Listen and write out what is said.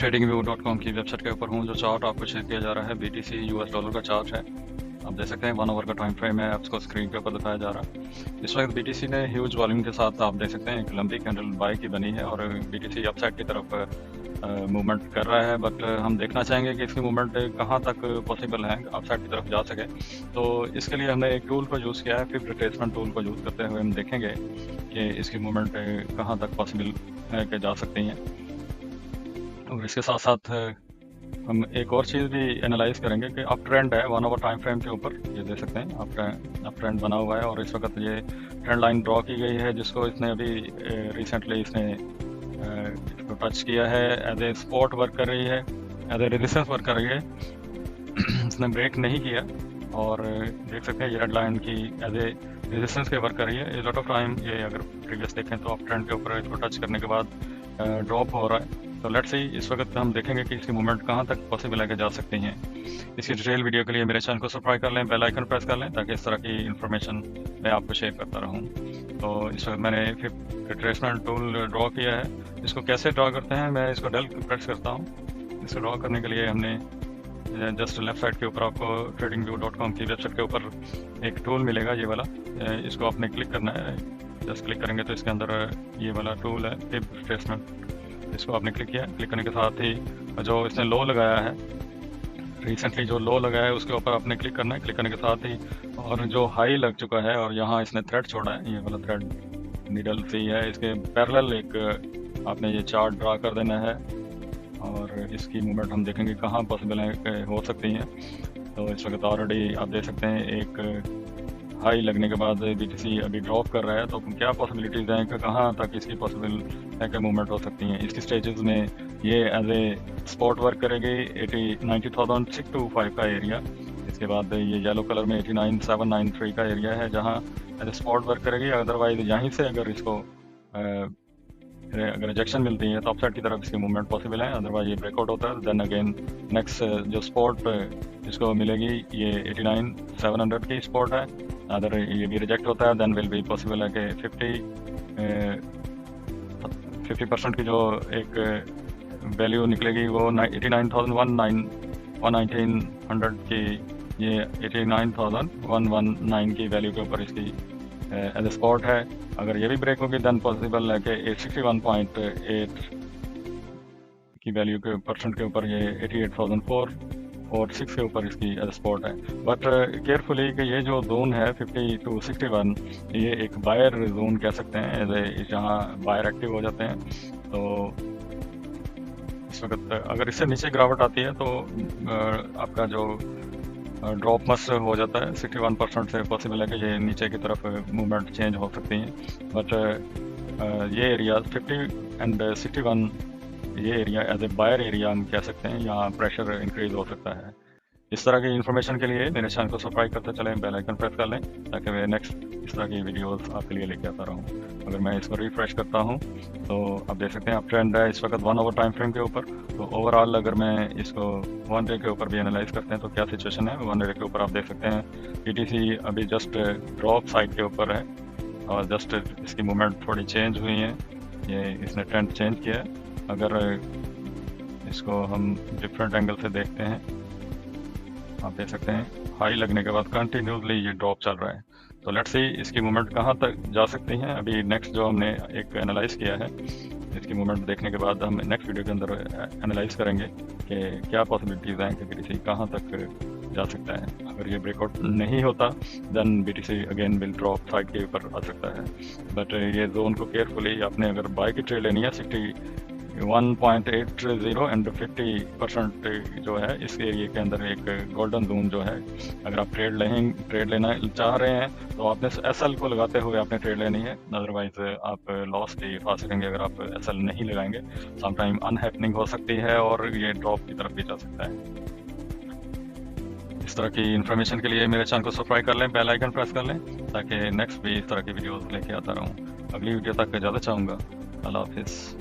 tradingview.com की website के ऊपर हूँ। जो चार्ट आपको शेयर किया जा रहा है BTC US डॉलर का चार्ट है। आप देख सकते हैं 1 आवर का टाइम फ्रेम है, आपको स्क्रीन के ऊपर दिखाया जा रहा है। इस वक्त BTC ने ह्यूज वॉल्यूम के साथ आप देख सकते हैं एक लंबी कैंडल बाय की बनी है और BTC अपसाइड की तरफ मूवमेंट कर रहा है। बट हम देखना चाहेंगे कि इसकी मूवमेंट कहाँ तक पॉसिबल है अपसाइड की तरफ जा सके। तो इसके लिए हमने एक टूल को यूज़ किया है, फिर रिट्रेसमेंट टूल को यूज़ करते हुए हम देखेंगे कि इसकी मूवमेंट कहाँ तक पॉसिबल है कि जा सकती हैं। और इसके साथ साथ हम एक और चीज़ भी एनालाइज करेंगे कि अप ट्रेंड है 1 आवर टाइम फ्रेम के ऊपर। ये देख सकते हैं अप ट्रेंड बना हुआ है और इस वक्त ये ट्रेंड लाइन ड्रॉ की गई है, जिसको इसने अभी रिसेंटली इसने इसको टच किया है। एज ए सपोर्ट वर्क कर रही है, एज ए रेजिस्टेंस वर्क कर रही है। इसने ब्रेक नहीं किया और देख सकते हैं ये रेड लाइन की एज ए रेजिस्टेंस के वर्क कर रही है। लॉट ऑफ टाइम ये अगर प्रीवियस देखें तो अप ट्रेंड के ऊपर इसको टच करने के बाद ड्रॉप हो रहा है। तो लेट्स सी इस वक्त हम देखेंगे कि इसकी मूवमेंट कहाँ तक पॉसिबल है जा सकती हैं। इसकी डिटेल वीडियो के लिए मेरे चैनल को सब्सक्राइब कर लें, बेल आइकन प्रेस कर लें, ताकि इस तरह की इन्फॉर्मेशन मैं आपको शेयर करता रहूँ। तो इस वक्त मैंने फिर रिट्रेसमेंट टूल ड्रॉ किया है। इसको कैसे ड्रॉ करते हैं, मैं इसको डेल प्रेस करता हूँ। इसको ड्रॉ करने के लिए हमने जस्ट लेफ्ट साइड के ऊपर आपको tradingview.com की वेबसाइट के ऊपर एक टूल मिलेगा, ये वाला। इसको आपने क्लिक करना है। जस्ट क्लिक करेंगे तो इसके अंदर ये वाला टूल है टिप रिट्रेसमेंट। इसको आपने क्लिक किया। क्लिक करने के साथ ही जो इसने लो लगाया है, रिसेंटली जो लो लगाया है उसके ऊपर आपने क्लिक करना है। क्लिक करने के साथ ही और जो हाई लग चुका है और यहाँ इसने थ्रेड छोड़ा है, ये वाला थ्रेड नीडल सी है, इसके पैरेलल एक आपने ये चार्ट ड्रा कर देना है और इसकी मूवमेंट हम देखेंगे कहाँ पॉसिबल है हो सकती हैं। तो इस वक्त ऑलरेडी आप देख सकते हैं एक हाई लगने के बाद BTC अभी ड्रॉप कर रहा है। तो क्या पॉसिबिलिटीज़ हैं कि कहाँ तक इसकी पॉसिबल है कि मूवमेंट हो सकती हैं। इसकी स्टेजेस में ये एज ए स्पॉट वर्क करेगी 90,625 का एरिया। इसके बाद ये येलो कलर में 89,793 का एरिया है जहाँ एज ए स्पॉट वर्क करेगी। अदरवाइज यहीं से अगर इसको अगर रिजेक्शन मिलती है तो अपसाइड की तरफ इसकी मूवमेंट पॉसिबल है। अदरवाइज ये ब्रेकआउट होता है, देन अगेन नेक्स्ट जो स्पॉट इसको मिलेगी ये 89,700 की स्पॉट है। अगर ये भी रिजेक्ट होता है देन विल बी पॉसिबल है कि 50% की जो एक वैल्यू निकलेगी वो 89,119 की, ये 89,119 की वैल्यू के ऊपर इसकी एज ए स्पॉट है। अगर ये भी ब्रेक होगी देन पॉसिबल है कि 861.8 की वैल्यू के परसेंट के ऊपर ये 88,406 के ऊपर इसकी एज स्पॉट है। बट केयरफुली कि ये जो जोन है 50 to 61 ये एक बायर जोन कह सकते हैं, एज ए जहाँ बायर एक्टिव हो जाते हैं। तो इस वक्त अगर इससे नीचे गिरावट आती है तो आपका जो ड्रॉप मस हो जाता है 61% से पॉसिबल है कि ये नीचे की तरफ मूवमेंट चेंज हो सकती हैं। बट ये एरिया 50 एंड 61 ये area as a buyer area हम कह सकते हैं, यहाँ प्रेशर इंक्रीज हो सकता है। इस तरह की इन्फॉर्मेशन के लिए मेरे चैनल को सब्सक्राइब करते चलें, बेल आइकन प्रेस कर लें, ताकि मैं नेक्स्ट इस तरह की वीडियोस आपके लिए लेके आता रहूँ। अगर मैं इसको रिफ्रेश करता हूँ तो आप देख सकते हैं अप ट्रेंड है इस वक्त 1 आवर टाइम फ्रेम के ऊपर। तो ओवरऑल अगर मैं इसको 1 डे के ऊपर भी एनालाइज करते हैं तो क्या सिचुएशन है 1 डे के ऊपर। आप देख सकते हैं BTC अभी जस्ट ड्रॉप साइड के ऊपर है और जस्ट इसकी मूवमेंट थोड़ी चेंज हुई है, ये इसने ट्रेंड चेंज किया है। अगर इसको हम डिफरेंट एंगल से देखते हैं, आप देख सकते हैं हाई लगने के बाद कंटिन्यूसली ये ड्रॉप चल रहा है। तो लेट्स सी इसकी मूवमेंट कहाँ तक जा सकती हैं। अभी नेक्स्ट जो हमने एक एनालाइज किया है, इसकी मूवमेंट देखने के बाद हम नेक्स्ट वीडियो के अंदर एनालाइज करेंगे कि क्या पॉसिबिलिटीज़ हैं कि BTC कहाँ तक जा सकता है। अगर ये ब्रेकआउट नहीं होता then BTC again will drop side के ऊपर आ सकता है। बट ये जोन को केयरफुली आपने अगर बाय की ट्रेड लेनी है 61.80 एंड 50% जो है इस एरिया के अंदर एक गोल्डन जोन जो है, अगर आप ट्रेड लेना चाह रहे हैं तो आपने SL को लगाते हुए आपने ट्रेड लेनी है। अदरवाइज आप लॉस भी पा सकेंगे अगर आप SL नहीं लगाएंगे। समटाइम अनहैपनिंग हो सकती है और ये ड्रॉप की तरफ भी जा सकता है। इस तरह की इन्फॉर्मेशन के लिए मेरे चैनल को सब्सक्राइब कर लें, बेल आइकन प्रेस कर लें, ताकि नेक्स्ट भी इस तरह की वीडियोस लेके आता रहूँ। अगली वीडियो तक इजाज़त चाहूँगा। अल्लाह हाफिज़।